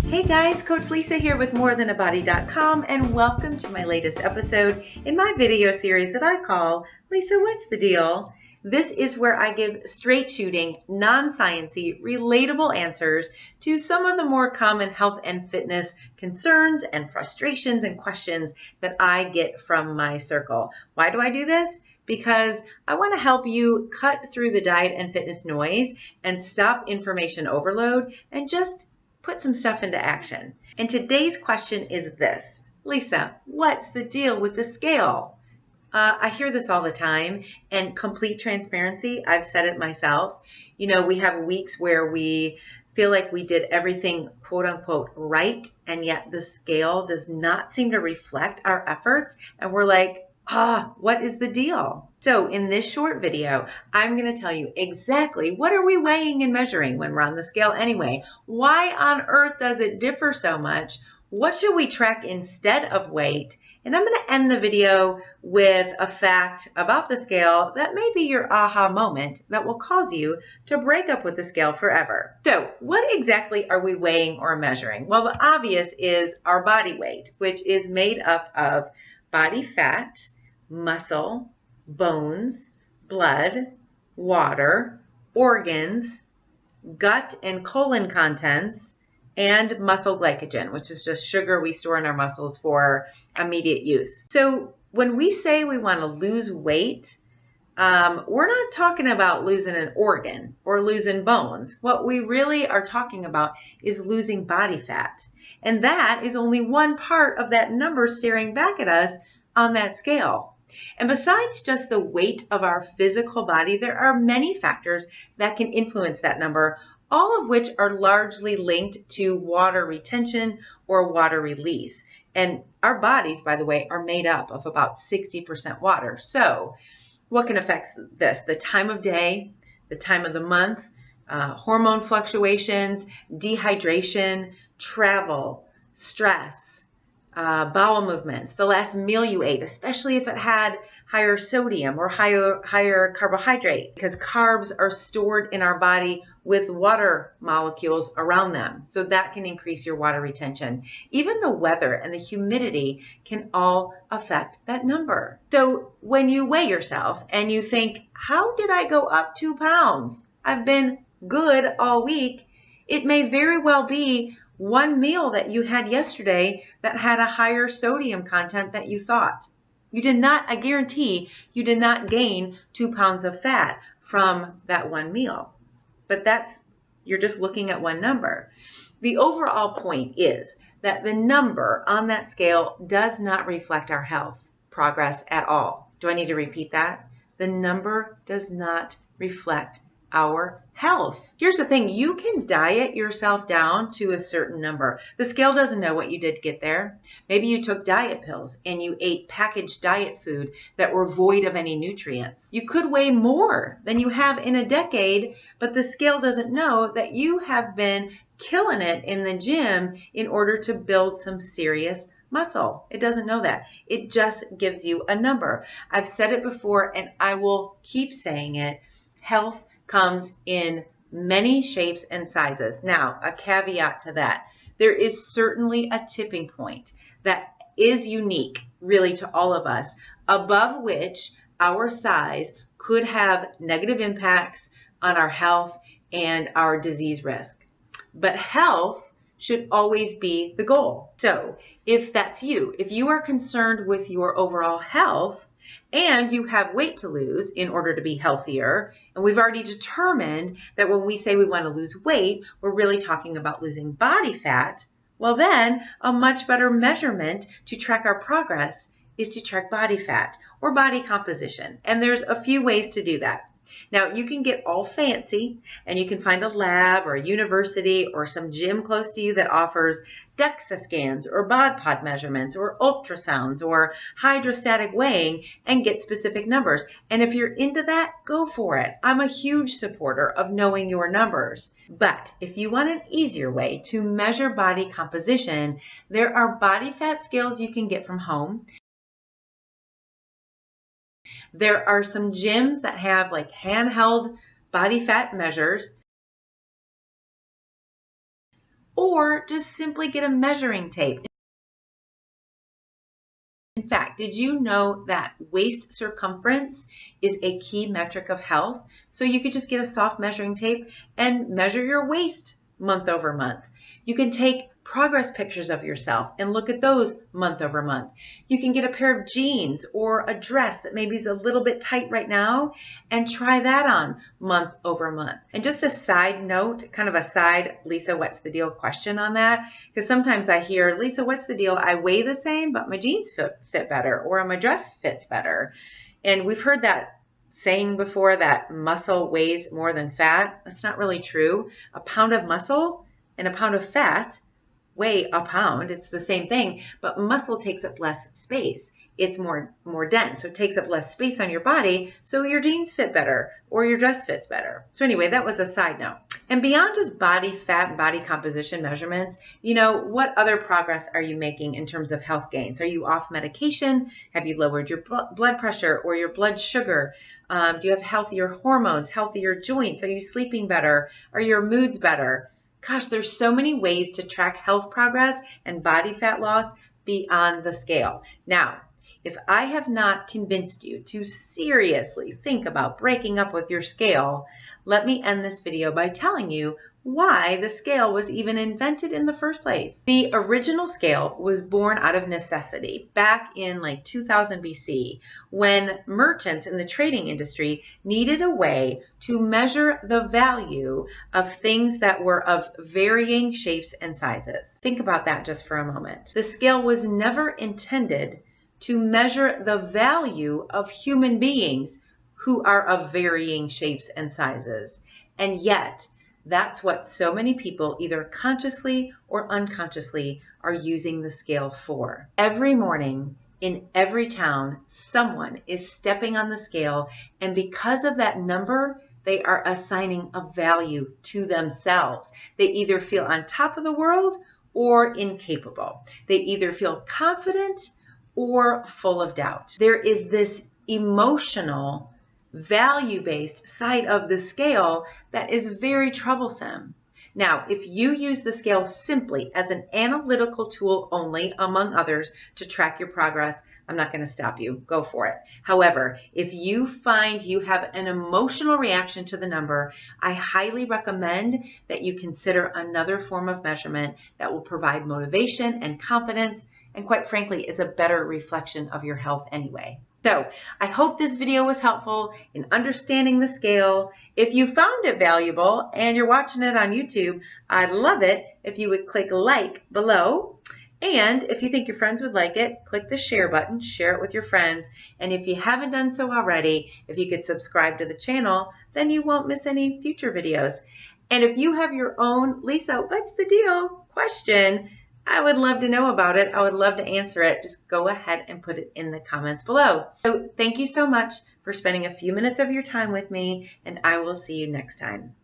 Hey guys, Coach Lisa here with morethanabody.com and welcome to my latest episode in my video series that I call Lisa, What's the Deal? This is where I give straight shooting, non-sciencey, relatable answers to some of the more common health and fitness concerns and frustrations and questions that I get from my circle. Why do I do this? Because I want to help you cut through the diet and fitness noise and stop information overload and just put some stuff into action. And today's question is this: Lisa, what's the deal with the scale? I hear this all the time, and complete transparency, I've said it myself. You know, we have weeks where we feel like we did everything quote unquote right, and yet the scale does not seem to reflect our efforts, and we're like, what is the deal? So in this short video, I'm going to tell you exactly what are we weighing and measuring when we're on the scale anyway? Why on earth does it differ so much? What should we track instead of weight? And I'm going to end the video with a fact about the scale that may be your aha moment that will cause you to break up with the scale forever. So what exactly are we weighing or measuring? Well, the obvious is our body weight, which is made up of body fat, muscle, bones, blood, water, organs, gut and colon contents, and muscle glycogen, which is just sugar we store in our muscles for immediate use. So when we say we want to lose weight, we're not talking about losing an organ or losing bones. What we really are talking about is losing body fat. And that is only one part of that number staring back at us on that scale. And besides just the weight of our physical body, there are many factors that can influence that number, all of which are largely linked to water retention or water release. And our bodies, by the way, are made up of about 60% water. So what can affect this? The time of day, the time of the month, hormone fluctuations, dehydration, travel, stress, bowel movements, the last meal you ate, especially if it had higher sodium or higher carbohydrate, because carbs are stored in our body with water molecules around them. So that can increase your water retention. Even the weather and the humidity can all affect that number. So when you weigh yourself and you think, how did I go up 2 pounds? I've been good all week. It may very well be one meal that you had yesterday that had a higher sodium content that you thought. You did not, I guarantee, you did not gain 2 pounds of fat from that one meal. But you're just looking at one number. The overall point is that the number on that scale does not reflect our health progress at all. Do I need to repeat that? The number does not reflect our health. Here's the thing, you can diet yourself down to a certain number. The scale doesn't know what you did to get there. Maybe you took diet pills and you ate packaged diet food that were void of any nutrients. You could weigh more than you have in a decade, but the scale doesn't know that you have been killing it in the gym in order to build some serious muscle. It doesn't know that. It just gives you a number. I've said it before and I will keep saying it. Health comes in many shapes and sizes. Now, a caveat to that, there is certainly a tipping point that is unique really to all of us, above which our size could have negative impacts on our health and our disease risk. But health should always be the goal. So if that's you, if you are concerned with your overall health, and you have weight to lose in order to be healthier, and we've already determined that when we say we want to lose weight, we're really talking about losing body fat, well then a much better measurement to track our progress is to track body fat or body composition. And there's a few ways to do that. Now, you can get all fancy and you can find a lab or a university or some gym close to you that offers DEXA scans or bod pod measurements or ultrasounds or hydrostatic weighing and get specific numbers. And if you're into that, go for it. I'm a huge supporter of knowing your numbers. But if you want an easier way to measure body composition, there are body fat scales you can get from home. There are some gyms that have like handheld body fat measures. or just simply get a measuring tape. In fact, did you know that waist circumference is a key metric of health? So you could just get a soft measuring tape and measure your waist month over month. You can take progress pictures of yourself and look at those month over month. You can get a pair of jeans or a dress that maybe is a little bit tight right now and try that on month over month. And just a side note, kind of a side Lisa, what's the deal question on that? Because sometimes I hear, Lisa, what's the deal? I weigh the same, but my jeans fit better, or my dress fits better. And we've heard that saying before, that muscle weighs more than fat. That's not really true. A pound of muscle and a pound of fat weigh a pound. It's the same thing, but muscle takes up less space. It's more dense, so it takes up less space on your body, so your jeans fit better or your dress fits better. So anyway, that was a side note. And beyond just body fat and body composition measurements, what other progress are you making in terms of health gains? Are you off medication? Have you lowered your blood pressure or your blood sugar? Do you have healthier hormones, healthier joints? Are you sleeping better? Are your moods better? Gosh, there's so many ways to track health progress and body fat loss beyond the scale. Now, if I have not convinced you to seriously think about breaking up with your scale, let me end this video by telling you why the scale was even invented in the first place. The original scale was born out of necessity back in like 2000 BC, when merchants in the trading industry needed a way to measure the value of things that were of varying shapes and sizes. Think about that just for a moment. The scale was never intended to measure the value of human beings who are of varying shapes and sizes. And yet, that's what so many people, either consciously or unconsciously, are using the scale for. Every morning, in every town, someone is stepping on the scale, and because of that number, they are assigning a value to themselves. They either feel on top of the world or incapable. They either feel confident or full of doubt. There is this emotional, value-based side of the scale that is very troublesome. Now, if you use the scale simply as an analytical tool only, among others, to track your progress, I'm not going to stop you. Go for it. However, if you find you have an emotional reaction to the number, I highly recommend that you consider another form of measurement that will provide motivation and confidence, and quite frankly, is a better reflection of your health anyway. So I hope this video was helpful in understanding the scale. If you found it valuable and you're watching it on YouTube, I'd love it if you would click like below. And if you think your friends would like it, click the share button, share it with your friends. And if you haven't done so already, if you could subscribe to the channel, then you won't miss any future videos. And if you have your own, Lisa, what's the deal question, I would love to know about it. I would love to answer it. Just go ahead and put it in the comments below. So thank you so much for spending a few minutes of your time with me, and I will see you next time.